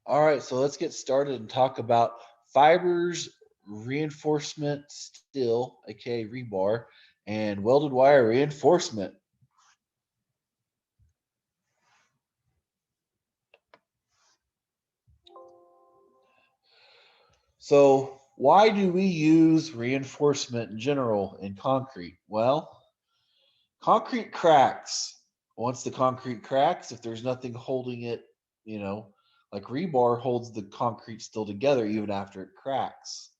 All right, so let's get started and talk about fibers, reinforcement steel, aka rebar, and welded wire reinforcement. So, why do we use reinforcement in general in concrete? Well, concrete cracks. Once the concrete cracks, if there's nothing holding it, you know, like rebar holds the concrete still together even after it cracks.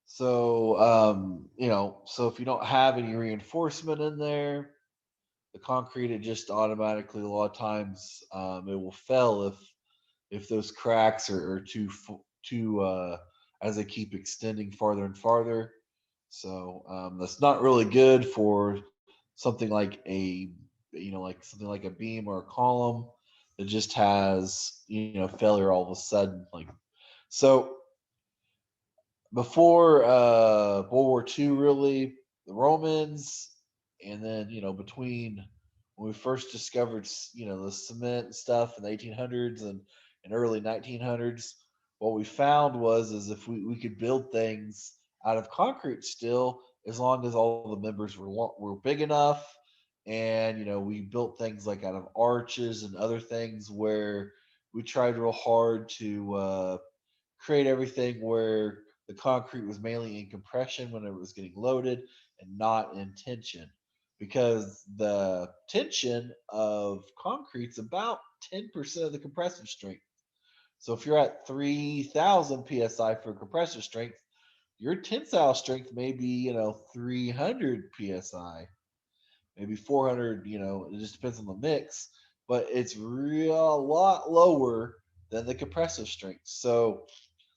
So, so if you don't have any reinforcement in there, the concrete it just automatically a lot of times it will fail if those cracks are too as they keep extending farther and farther. So that's not really good for something like like something like a beam or a column that just has failure all of a sudden. So before World War II, really, the Romans, and then between when we first discovered the cement and stuff in the 1800s and early 1900s, what we found was is if we could build things out of concrete still, as long as all the members were big enough, and we built things like out of arches and other things where we tried real hard to create everything where the concrete was mainly in compression when it was getting loaded and not in tension because the tension of concrete's about 10% of the compressive strength. So if you're at 3,000 psi for compressive strength, your tensile strength may be 300 psi, maybe 400. It just depends on the mix, but it's real a lot lower than the compressive strength. So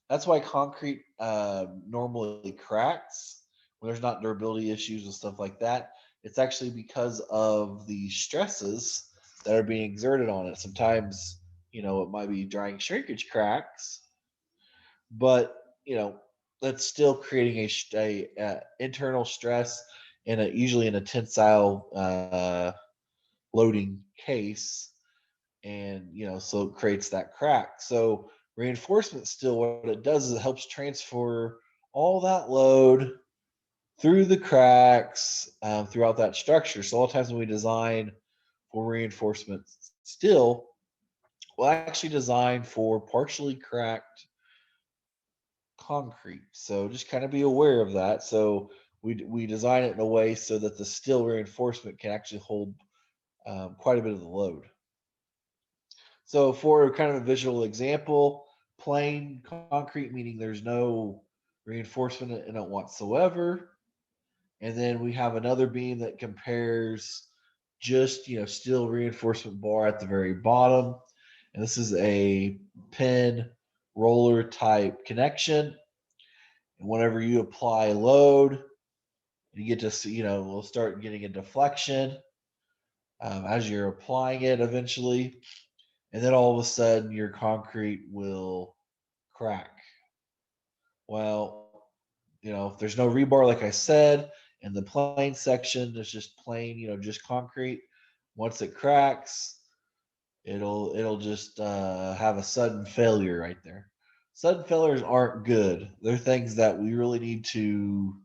that's why concrete normally cracks when there's not durability issues and stuff like that. It's actually because of the stresses that are being exerted on it. Sometimes, it might be drying shrinkage cracks, but that's still creating a internal stress in a usually in a tensile loading case, and so it creates that crack. So reinforcement still what it does is it helps transfer all that load through the cracks throughout that structure. So a lot of times when we design for reinforcement still, we'll actually design for partially cracked concrete. So just kind of be aware of that. So we design it in a way so that the steel reinforcement can actually hold quite a bit of the load. So for kind of a visual example, plain concrete meaning there's no reinforcement in it whatsoever. And then we have another beam that compares just steel reinforcement bar at the very bottom. And this is a pin roller type connection. And whenever you apply load, you get to see, we'll start getting a deflection as you're applying it eventually. And then all of a sudden your concrete will crack. Well, if there's no rebar, like I said, in the plane section, there's just plain, just concrete. Once it cracks, it'll just have a sudden failure right there. Sudden failures aren't good. They're things that we really need to,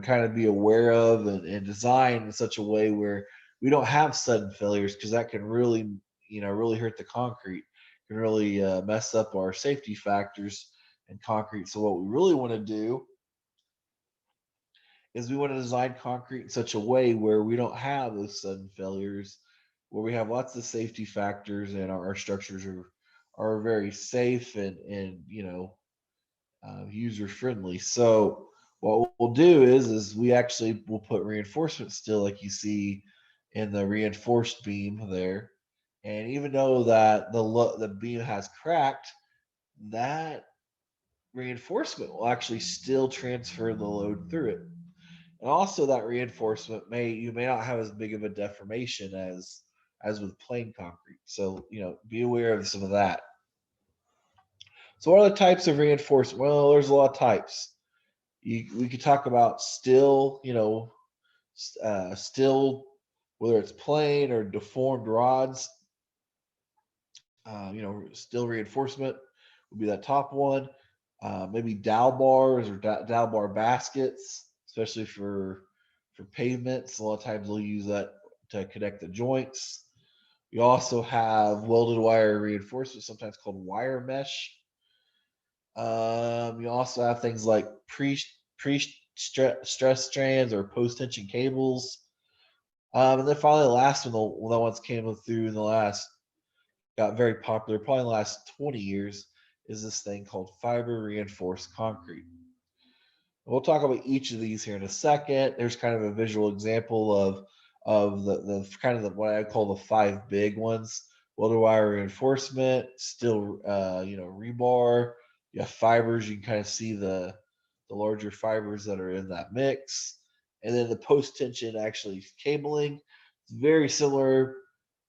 kind of be aware of and design in such a way where we don't have sudden failures because that can really, really hurt the concrete. Can really mess up our safety factors in concrete. So what we really want to do is we want to design concrete in such a way where we don't have those sudden failures, where we have lots of safety factors and our structures are very safe and user friendly. So what we'll do is we actually will put reinforcement still like you see in the reinforced beam there. And even though that the beam has cracked, that reinforcement will actually still transfer the load through it. And also that reinforcement may not have as big of a deformation as with plain concrete. So, be aware of some of that. So what are the types of reinforcement? Well, there's a lot of types. We could talk about still, still, whether it's plain or deformed rods. Steel reinforcement would be that top one. Maybe dowel bars or dowel bar baskets, especially for pavements. A lot of times they'll use that to connect the joints. We also have welded wire reinforcement, sometimes called wire mesh. You also have things like stress strands or post tension cables. And then finally, the last one, the ones came through in the last, got very popular, probably in the last 20 years, is this thing called fiber reinforced concrete. We'll talk about each of these here in a second. There's kind of a visual example of the kind of what I call the five big ones: welded wire reinforcement, steel, rebar. You have fibers. You can kind of see the larger fibers that are in that mix, and then the post tension actually cabling. It's very similar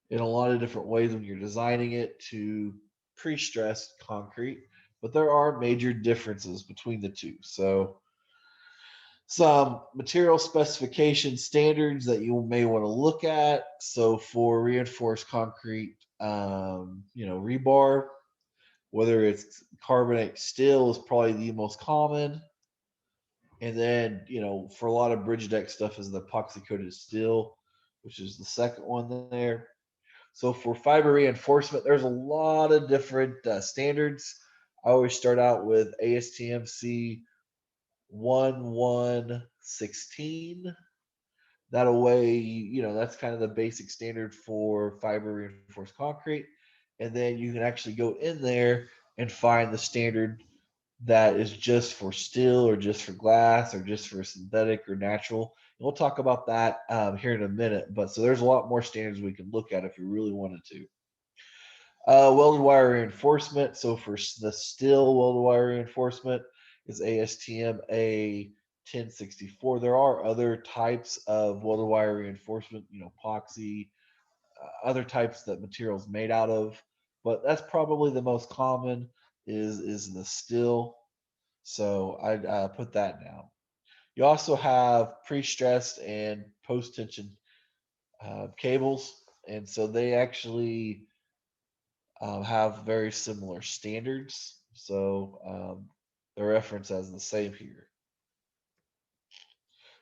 in a lot of different ways when you're designing it to pre-stressed concrete, but there are major differences between the two. So some material specification standards that you may want to look at. So for reinforced concrete, rebar, whether it's carbonate steel is probably the most common. And then, for a lot of bridge deck stuff is the epoxy coated steel, which is the second one there. So for fiber reinforcement, there's a lot of different standards. I always start out with ASTMC 1116. That way, that's kind of the basic standard for fiber reinforced concrete. And then you can actually go in there and find the standard that is just for steel or just for glass or just for synthetic or natural. And we'll talk about that here in a minute. But so there's a lot more standards we can look at if you really wanted to. Welded wire reinforcement. So for the steel welded wire reinforcement is ASTM A1064. There are other types of welded wire reinforcement, epoxy, other types that materials made out of, but that's probably the most common is the steel. So I put that down. You also have pre-stressed and post-tension cables, and so they actually have very similar standards. So they're referenced as the same here.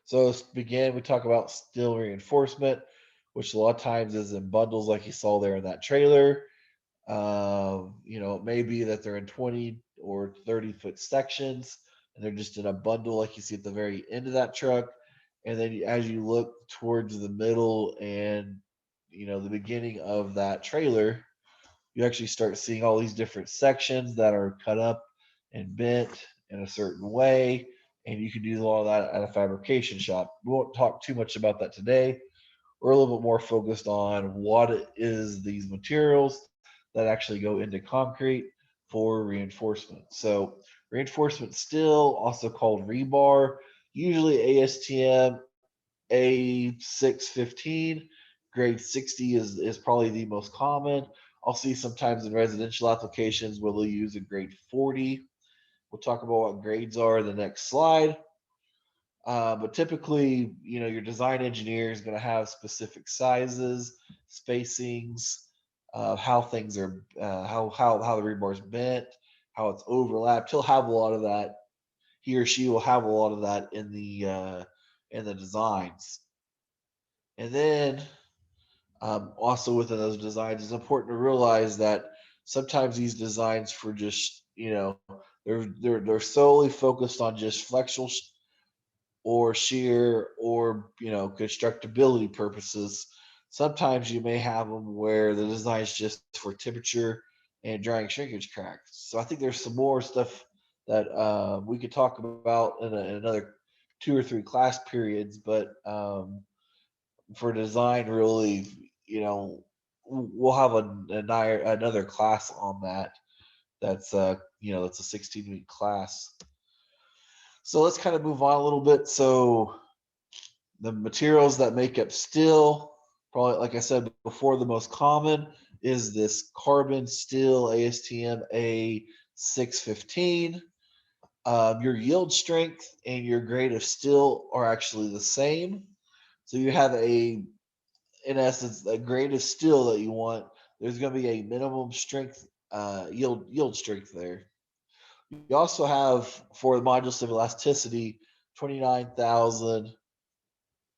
So let's begin. We talk about steel reinforcement, which a lot of times is in bundles, like you saw there in that trailer. It may be that they're in 20 or 30-foot sections, and they're just in a bundle, like you see at the very end of that truck. And then as you look towards the middle and the beginning of that trailer, you actually start seeing all these different sections that are cut up and bent in a certain way. And you can do all of that at a fabrication shop. We won't talk too much about that today. We're a little bit more focused on what it is these materials that actually go into concrete for reinforcement. So reinforcement steel, also called rebar, usually ASTM A615. Grade 60 is probably the most common. I'll see sometimes in residential applications where they'll use a grade 40. We'll talk about what grades are in the next slide. But typically, your design engineer is going to have specific sizes, spacings, how things are, how the rebar is bent, how it's overlapped. He'll have a lot of that. He or she will have a lot of that in the designs. And then also within those designs, it's important to realize that sometimes these designs for just they're solely focused on just flexural or shear or constructability purposes. Sometimes you may have them where the design is just for temperature and drying shrinkage cracks. So I think there's some more stuff that we could talk about in another 2 or 3 class periods, but for design, really, we'll have another class on that. That's a 16-week class. So let's kind of move on a little bit. So the materials that make up steel, probably like I said before, the most common is this carbon steel ASTM A615. Your yield strength and your grade of steel are actually the same. So you have in essence, a grade of steel that you want there's going to be a minimum strength yield strength there. You also have for the modulus of elasticity 29,000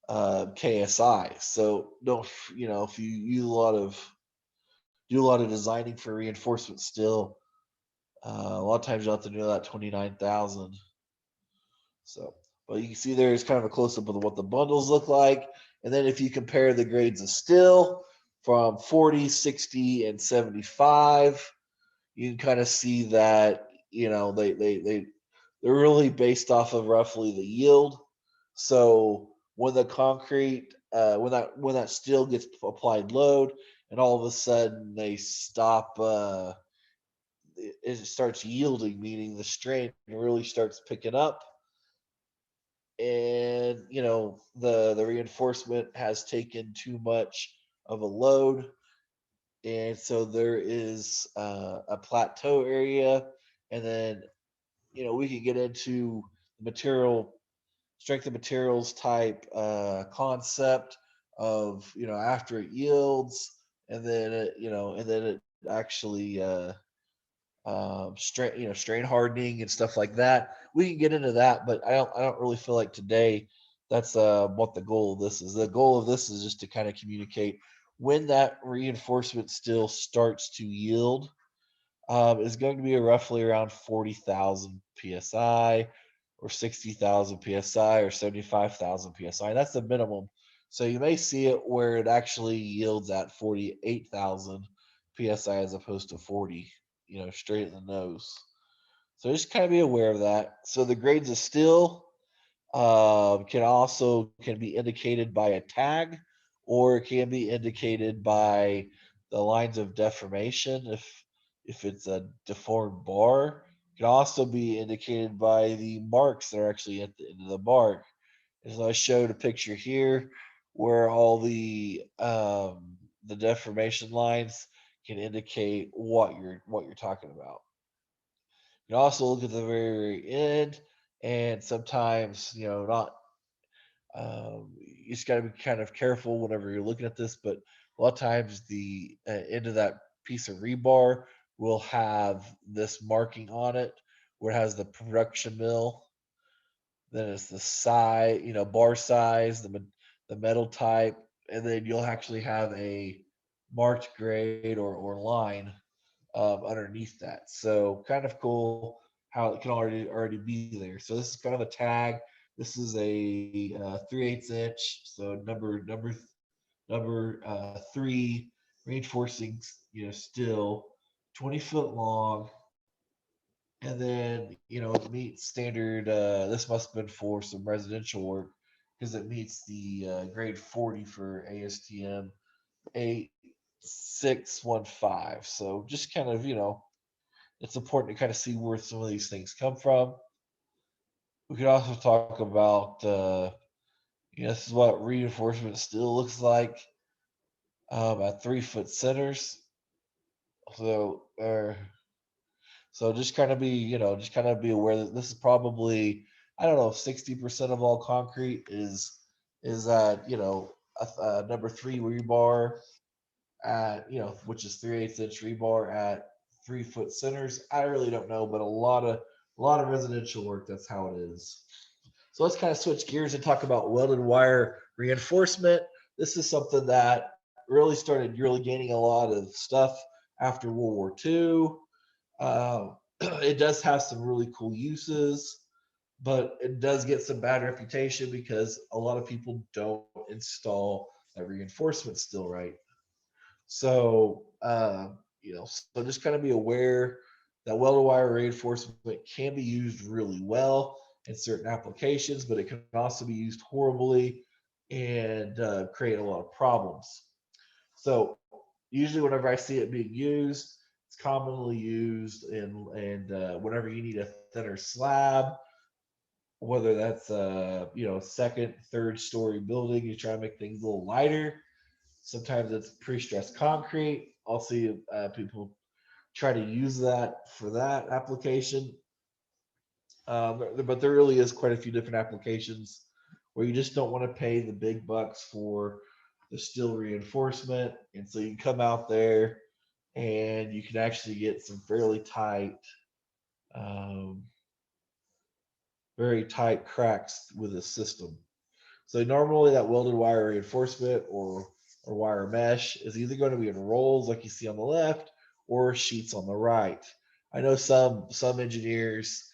KSI. So don't if you use do a lot of designing for reinforcement still, a lot of times you'll have to do that 29,000. So, but you can see there's kind of a close up of what the bundles look like. And then if you compare the grades of steel from 40, 60, and 75, you can kind of see that, they're really based off of roughly the yield. So when the concrete, when that steel gets applied load, and all of a sudden they stop, it starts yielding, meaning the strain really starts picking up, and the reinforcement has taken too much of a load, and so there is a plateau area, and then we can get into material strength of materials type concept of after it yields, and then it actually strain hardening and stuff like that. We can get into that, but I don't really feel like today that's what the goal of this is. The goal of this is just to kind of communicate when that reinforcement still starts to yield, is going to be roughly around 40,000 psi, or 60,000 psi, or 75,000 psi. That's the minimum. So you may see it where it actually yields at 48,000 psi as opposed to 40, straight in the nose. So just kind of be aware of that. So the grades of steel can be indicated by a tag, or it can be indicated by the lines of deformation. If it's a deformed bar, it can also be indicated by the marks that are actually at the end of the bark. As I showed a picture here, where all the deformation lines can indicate what you're talking about. You can also look at the very, very end, and sometimes not. You just got to be kind of careful whenever you're looking at this, but a lot of times the end of that piece of rebar will have this marking on it where it has the production mill. Then it's the size, bar size, the metal type, and then you'll actually have a marked grade or line underneath that. So kind of cool how it can already be there. So this is kind of a tag. This is a 3/8 inch, so number three reinforcing, steel, 20-foot long, and then it meets standard. This must have been for some residential work because it meets the grade 40 for ASTM 8615. So just kind of it's important to kind of see where some of these things come from. We could also talk about, this is what reinforcement steel looks like at 3-foot centers. So, so just kind of be aware that this is probably, I don't know, 60% of all concrete is at a number three rebar at which is 3/8 inch rebar at 3-foot centers. I really don't know, but a lot of residential work, that's how it is. So let's kind of switch gears and talk about welded wire reinforcement. This is something that really started gaining a lot of stuff after World War II. It does have some really cool uses, but it does get some bad reputation because a lot of people don't install that reinforcement still right. So, so just kind of be aware that welded wire reinforcement can be used really well in certain applications, but it can also be used horribly and create a lot of problems. So, usually, whenever I see it being used, it's commonly used whenever you need a thinner slab, whether that's a second, third story building, you try to make things a little lighter. Sometimes it's prestressed concrete. I'll see people try to use that for that application. But there really is quite a few different applications where you just don't want to pay the big bucks for the steel reinforcement. And so you come out there and you can actually get some um, very tight cracks with the system. So normally that welded wire reinforcement or wire mesh is either going to be in rolls like you see on the left or sheets on the right. I know some engineers,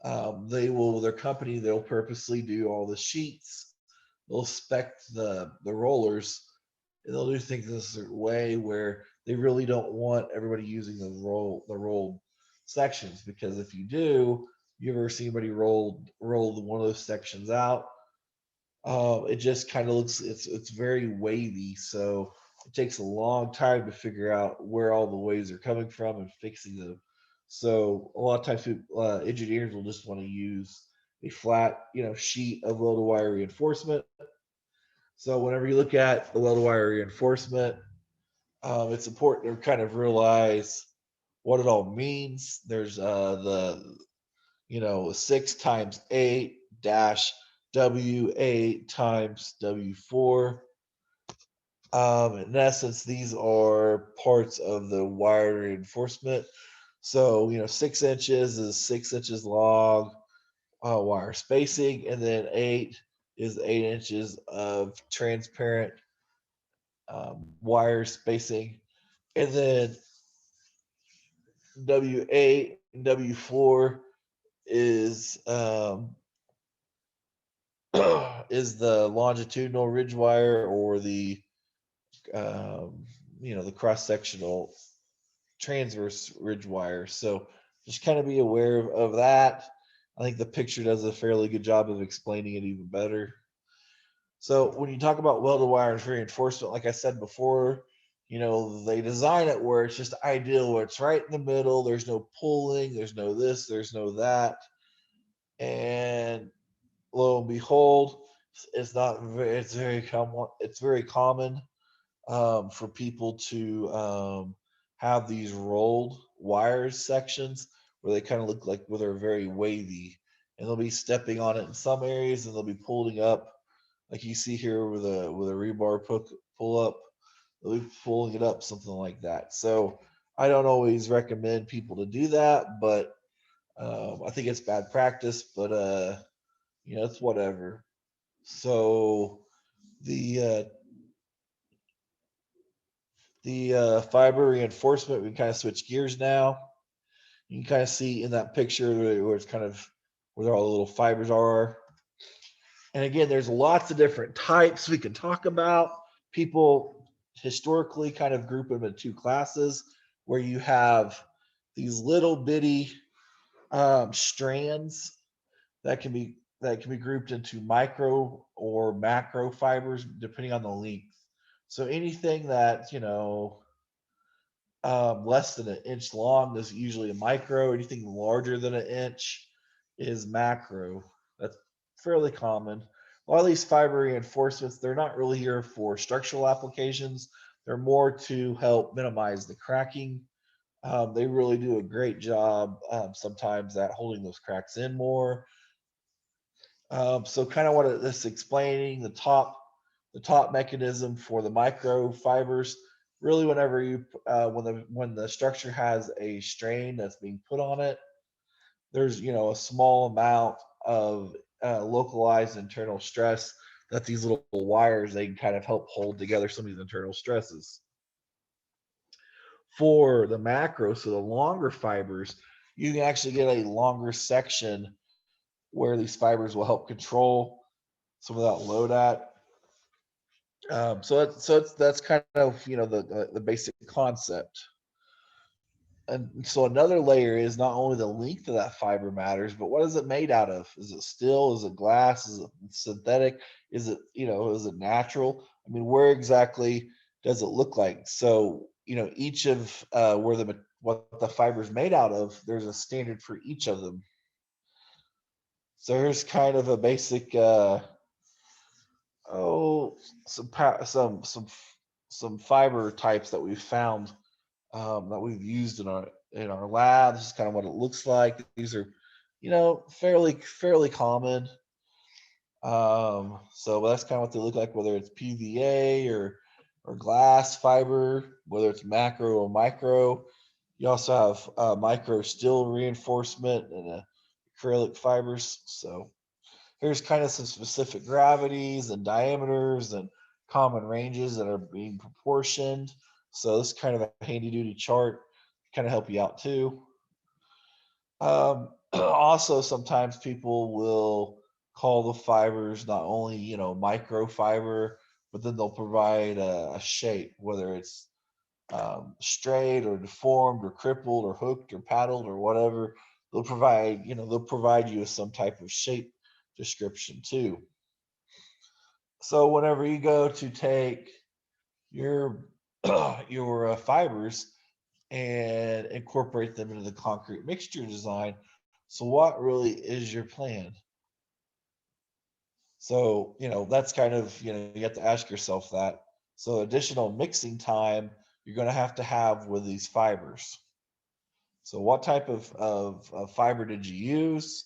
they will their company they'll purposely do all the sheets. They'll spec the rollers, and they'll do things in a certain way where they really don't want everybody using the rolled sections, because if you do, you ever see anybody roll one of those sections out, it just kind of looks it's very wavy, so it takes a long time to figure out where all the waves are coming from and fixing them. So a lot of times engineers will just want to use a flat, sheet of welded wire reinforcement. So whenever you look at the welded wire reinforcement, it's important to kind of realize what it all means. There's the 6 times 8 dash W8 times W4. In essence, these are parts of the wire reinforcement. So, 6 inches is 6 inches long wire spacing, and then 8 is 8 inches of transparent wire spacing. And then W8 and W4 is is the longitudinal ridge wire, or um, the cross sectional transverse ridge wire. So just kind of be aware of that. I think the picture does a fairly good job of explaining it even better. So when you talk about welded wire and reinforcement, like I said before, they design it where it's just ideal, where it's right in the middle. There's no pulling, there's no this, there's no that. And lo and behold, it's not very, it's very common. It's very common for people to have these rolled wires sections where they kind of look like where they're very wavy, and they'll be stepping on it in some areas, and they'll be pulling up, like you see here with a rebar pull up. They'll be pulling it up, something like that. So I don't always recommend people to do that, but I think it's bad practice. But it's whatever. So the uh, the fiber reinforcement, we kind of switch gears now. You can kind of see in that picture where it's kind of where all the little fibers are. And again, there's lots of different types we can talk about. People historically kind of group them in two classes, where you have these little bitty strands that can be grouped into micro or macro fibers depending on the length. So anything that less than an inch long is usually a micro. Anything larger than an inch is macro. That's fairly common. A lot of these fiber reinforcements, they're not really here for structural applications. They're more to help minimize the cracking. They really do a great job sometimes at holding those cracks in more. So kind of what this explaining the top mechanism for the microfibers. Really, whenever you when the structure has a strain that's being put on it, there's a small amount of localized internal stress that these little wires, they can kind of help hold together some of these internal stresses. For the macro, so the longer fibers, you can actually get a longer section where these fibers will help control some of that load at. That's kind of the basic concept. And so another layer is not only the length of that fiber matters, but what is it made out of? Is it steel? Is it glass? Is it synthetic? Is it natural? I mean, where exactly does it look like? So each of where what the fiber is made out of, there's a standard for each of them. So here's kind of a basic oh some some fiber types that we've found, that we've used in our lab. This is kind of what it looks like. These are fairly common. So that's kind of what they look like, whether it's PVA or or glass fiber, whether it's macro or micro. You also have micro steel reinforcement and acrylic fibers. So here's kind of some specific gravities and diameters and common ranges that are being proportioned. So this is kind of a handy duty chart, kind of help you out too. Also, sometimes people will call the fibers not only microfiber, but then they'll provide a shape, whether it's straight or deformed or crippled or hooked or paddled or whatever. They'll provide you with some type of shape description too. So whenever you go to take your your fibers and incorporate them into the concrete mixture design, so what really is your plan? So that's kind of you have to ask yourself that. So additional mixing time you're going to have with these fibers. So what type of fiber did you use?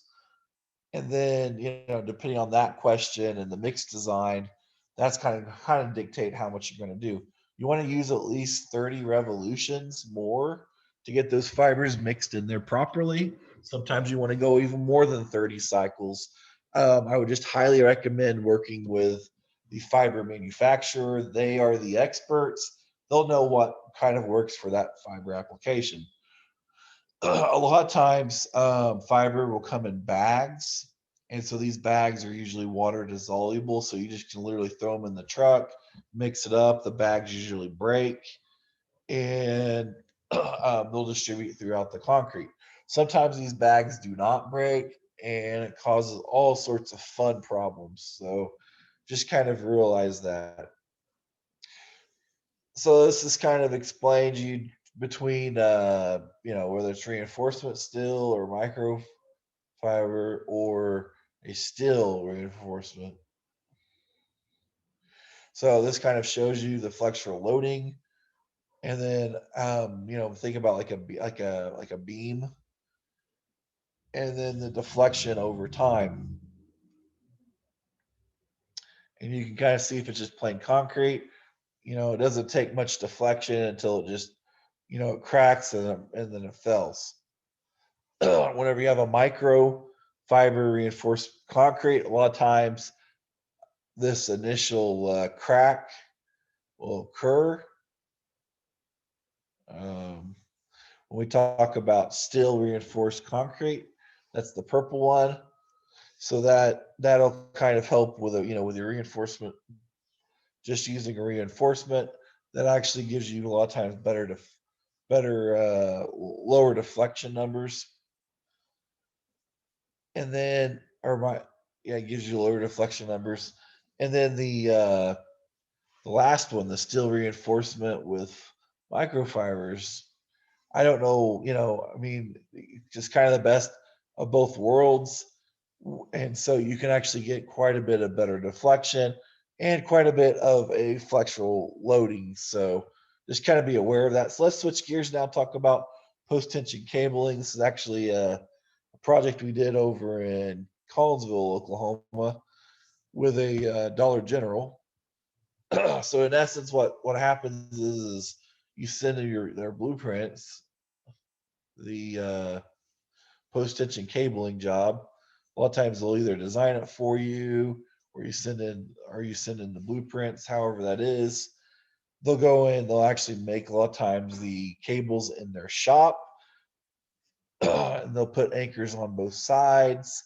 And then, depending on that question and the mix design, that's kind of dictate how much you're going to do. You want to use at least 30 revolutions more to get those fibers mixed in there properly. Sometimes you want to go even more than 30 cycles. I would just highly recommend working with the fiber manufacturer. They are the experts. They'll know what kind of works for that fiber application. A lot of times fiber will come in bags, and so these bags are usually water dissoluble, so you just can literally throw them in the truck, mix it up. The bags usually break, and they'll distribute throughout the concrete. Sometimes these bags do not break, and it causes all sorts of fun problems. So just kind of realize that. So this is kind of explains you between whether it's reinforcement steel or microfiber or a steel reinforcement. So this kind of shows you the flexural loading, and then think about like a beam, and then the deflection over time, and you can kind of see if it's just plain concrete. It doesn't take much deflection until it just it cracks and then it fells. Whenever you have a micro fiber reinforced concrete, a lot of times this initial crack will occur. Um, when we talk about steel reinforced concrete, that's the purple one. So that'll kind of help with with your reinforcement. Just using a reinforcement that actually gives you a lot of times better lower deflection numbers, and then or my yeah, it gives you lower deflection numbers. And then the last one, the steel reinforcement with microfibers, I don't know, I mean, just kind of the best of both worlds. And so you can actually get quite a bit of better deflection and quite a bit of a flexural loading. So just kind of be aware of that. So let's switch gears now, talk about post tension cabling. This is actually a project we did over in Collinsville, Oklahoma, with a Dollar General. So in essence, what happens is you send in their blueprints, the post tension cabling job. A lot of times they'll either design it for you, or you send in the blueprints, however that is. They'll go in, they'll actually make a lot of times the cables in their shop, and they'll put anchors on both sides,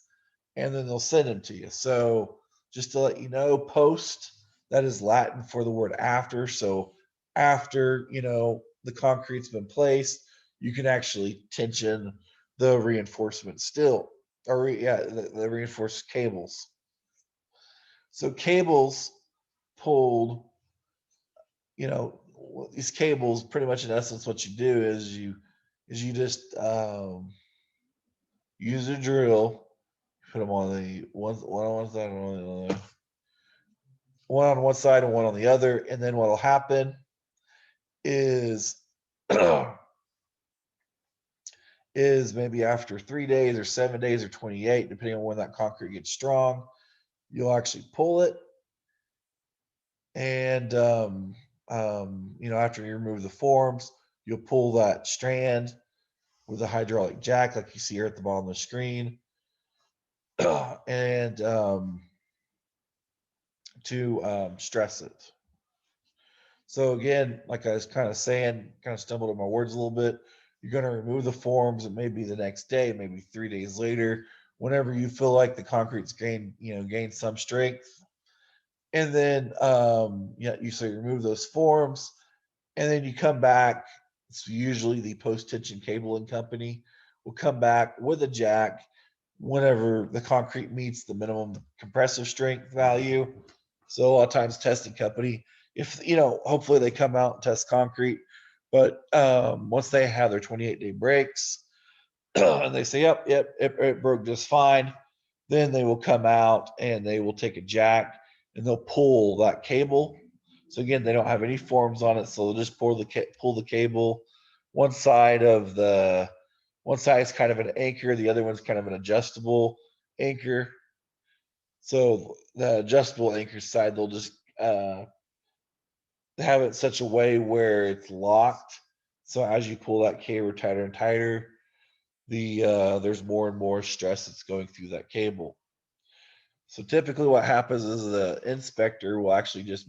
and then they'll send them to you. So just to let you know, post, that is Latin for the word after. So after, the concrete's been placed, you can actually tension the reinforcement still, or the reinforced cables. So cables pulled, these cables pretty much in essence what you do is you just use a drill, put them on the one on one side and one on the other, one on one side and one on the other, and then what'll happen is is maybe after 3 days or 7 days or 28, depending on when that concrete gets strong, you'll actually pull it, and After you remove the forms, you'll pull that strand with a hydraulic jack, like you see here at the bottom of the screen, and to stress it. So again, like I was kind of saying, kind of stumbled on my words a little bit. You're going to remove the forms. It may be the next day, maybe 3 days later, whenever you feel like the concrete's gained some strength. And then, you remove those forms, and then you come back. It's usually the post-tension cabling company will come back with a jack whenever the concrete meets the minimum compressive strength value. So a lot of times testing company, if hopefully they come out and test concrete, but once they have their 28-day breaks and they say, yep, it broke just fine, then they will come out and they will take a jack and they'll pull that cable. So again, they don't have any forms on it, so they'll just pull the cable. One side is kind of an anchor, the other one's kind of an adjustable anchor. So the adjustable anchor side, they'll just have it such a way where it's locked. So as you pull that cable tighter and tighter, there's more and more stress that's going through that cable. So typically what happens is the inspector will actually just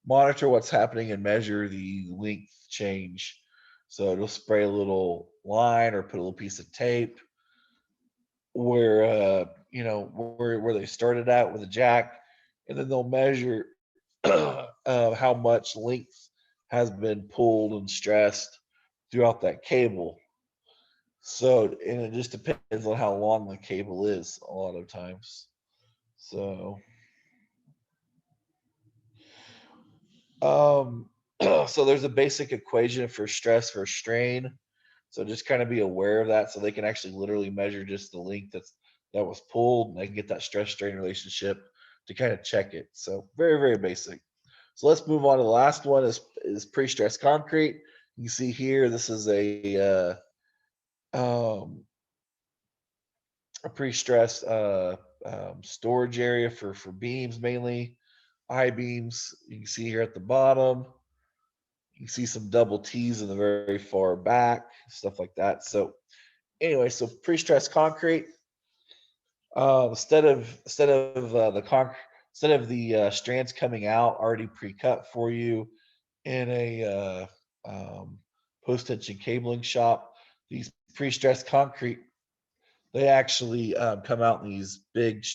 monitor what's happening and measure the length change. So it'll spray a little line or put a little piece of tape where where they started out with a jack, and then they'll measure how much length has been pulled and stressed throughout that cable. So, and it just depends on how long the cable is a lot of times. So, um, so there's a basic equation for stress for strain. So just kind of be aware of that, so they can actually literally measure just the length that was pulled, and they can get that stress strain relationship to kind of check it. So very basic. So let's move on to the last one is pre-stressed concrete. You can see here this is um, a pre-stressed storage area for beams mainly, I beams. You can see here at the bottom. You can see some double T's in the very far back, stuff like that. So anyway, so pre-stressed concrete. Instead of the strands coming out already pre-cut for you in a post-tension cabling shop, these pre-stressed concrete, they actually come out in these big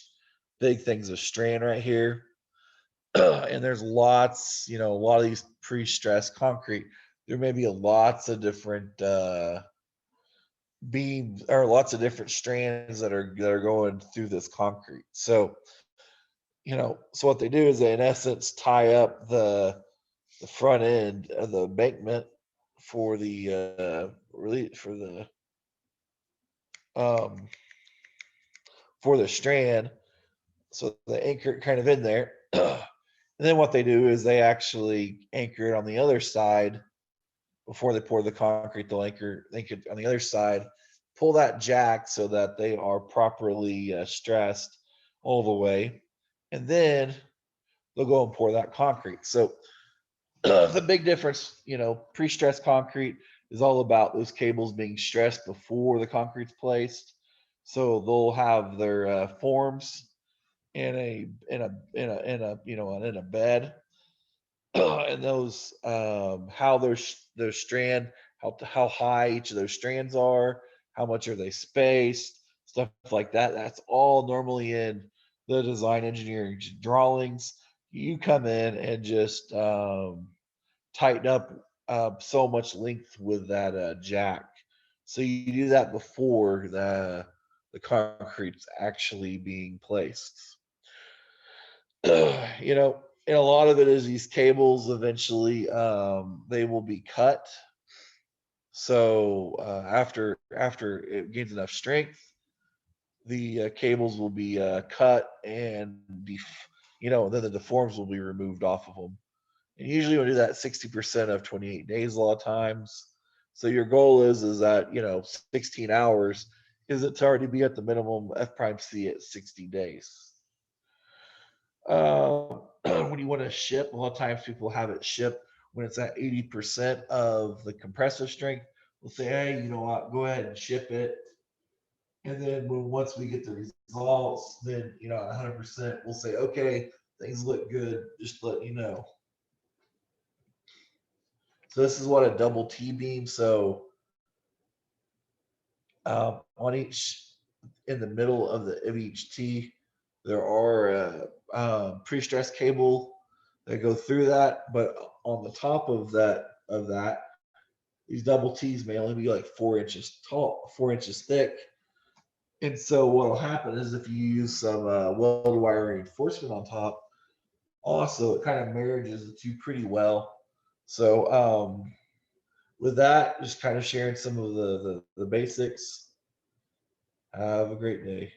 things of strand right here. And there's a lot of these pre-stressed concrete. There may be lots of different beams or lots of different strands that are going through this concrete. So what they do is they in essence tie up the front end of the embankment for the really um for the strand. So they anchor it kind of in there. And then what they do is they actually anchor it on the other side before they pour the concrete. They'll anchor it on the other side, pull that jack so that they are properly stressed all the way, and then they'll go and pour that concrete. So the big difference, pre-stressed concrete is all about those cables being stressed before the concrete's placed. So they'll have their forms in a bed, and those how their strand, how high each of those strands are, how much are they spaced, stuff like that. That's all normally in the design engineering drawings. You come in and just tighten up so much length with that jack. So you do that before the concrete's actually being placed. And a lot of it is these cables eventually they will be cut. So after it gains enough strength, the cables will be cut and then the deforms will be removed off of them. And usually we'll do that 60% of 28 days a lot of times. So your goal is that 16 hours is it to already be at the minimum F prime C at 60 days. When you want to ship, a lot of times people have it shipped when it's at 80% of the compressive strength. We'll say, hey, you know what, go ahead and ship it. And then once we get the results, then, at 100%, we'll say, okay, things look good, just let you know. So this is what a double T beam. So on each, in the middle of each T, there are pre-stressed cable that go through that, but on the top of that, these double T's may only be like 4 inches tall, 4 inches thick. And so what will happen is if you use some welded wire reinforcement on top, also it kind of marriages the two pretty well. So with that, just kind of sharing some of the basics. Have a great day.